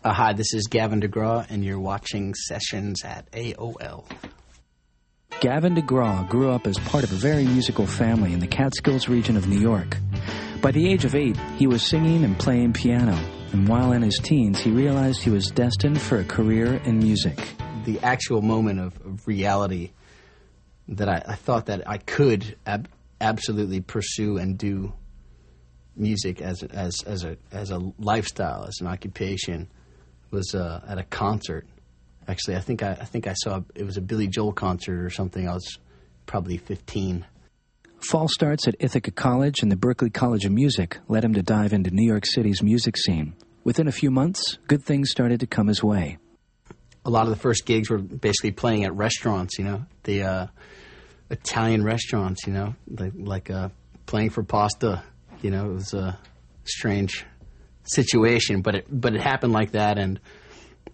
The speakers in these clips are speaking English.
Hi, this is Gavin DeGraw, and you're watching Sessions at AOL. Gavin DeGraw grew up as part of a very musical family in the Catskills region of New York. By the age of 8, he was singing and playing piano, and while in his teens, he realized he was destined for a career in music. The actual moment of reality that I thought that I could absolutely pursue and do music as a lifestyle, as an occupation, was at a concert. Actually, I think I saw it was a Billy Joel concert or something. I was probably 15. False starts at Ithaca College and the Berklee College of Music led him to dive into New York City's music scene. Within a few months, good things started to come his way. A lot of the first gigs were basically playing at restaurants, the Italian restaurants, like playing for pasta. It was a strange situation, but it happened like that, and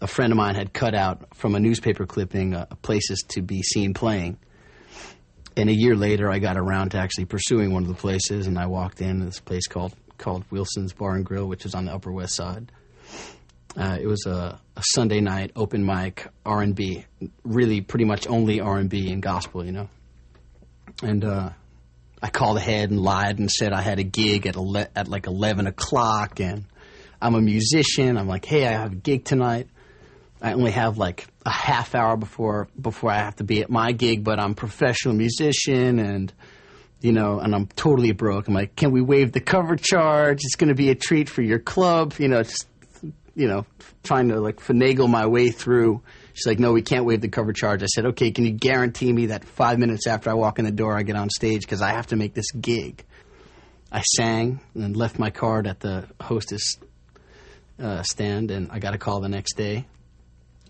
a friend of mine had cut out from a newspaper clipping places to be seen playing. And a year later, I got around to actually pursuing one of the places, and I walked in this place called Wilson's Bar and Grill, which is on the Upper West Side. It was a Sunday night open mic R&B, really pretty much only R&B and gospel, And I called ahead and lied and said I had a gig at like 11 o'clock, and I'm a musician. I'm like, hey, I have a gig tonight. I only have like a half hour before I have to be at my gig, but I'm a professional musician, and and I'm totally broke. I'm like, can we waive the cover charge? It's going to be a treat for your club. Trying to like finagle my way through. She's like, no, we can't waive the cover charge. I said, okay, can you guarantee me that 5 minutes after I walk in the door, I get on stage because I have to make this gig? I sang and left my card at the hostess stand, and I got a call the next day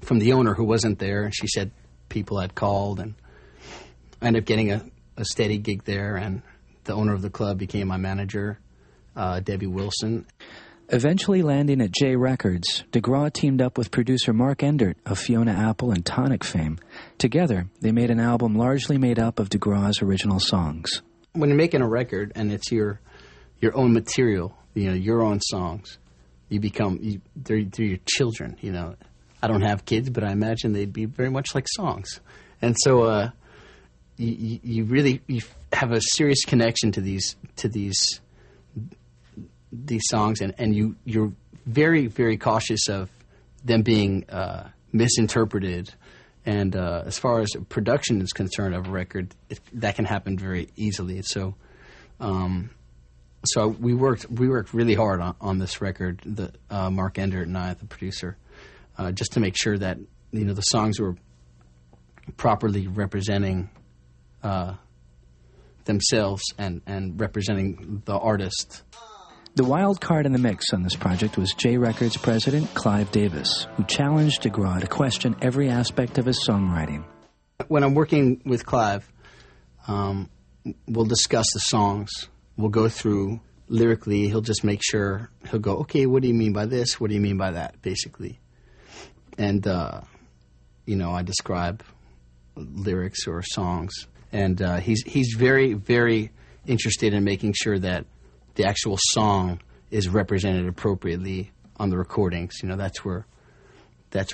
from the owner who wasn't there, and she said people had called, and I ended up getting a steady gig there, and the owner of the club became my manager, Debbie Wilson. Eventually landing at J Records, DeGraw teamed up with producer Mark Endert of Fiona Apple and Tonic fame. Together, they made an album largely made up of DeGraw's original songs. When you're making a record and it's your own material, your own songs, they're your children, I don't have kids, but I imagine they'd be very much like songs. And so you really have a serious connection to these songs, and you're very, very cautious of them being misinterpreted. And as far as production is concerned of a record, that can happen very easily. So we worked really hard on this record, Mark Endert and I, the producer, just to make sure that the songs were properly representing themselves and representing the artist. The wild card in the mix on this project was J Records president Clive Davis, who challenged DeGraw to question every aspect of his songwriting. When I'm working with Clive, we'll discuss the songs. We'll go through lyrically. He'll just make sure, he'll go, okay, what do you mean by this? What do you mean by that, basically? And, I describe lyrics or songs. And he's very, very interested in making sure that the actual song is represented appropriately on the recordings. That's where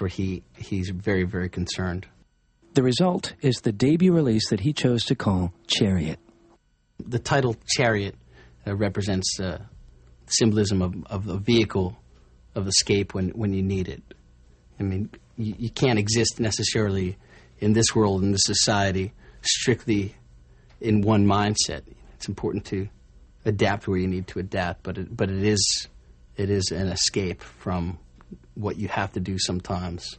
he's very, very concerned. The result is the debut release that he chose to call Chariot. The title Chariot represents symbolism of a vehicle of escape when you need it. I mean, you can't exist necessarily in this world, in this society, strictly in one mindset. It's important to adapt where you need to adapt, but it is an escape from what you have to do sometimes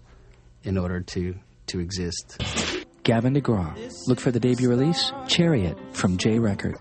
in order to exist. Gavin DeGraw. Look for the debut release, Chariot, from J Records.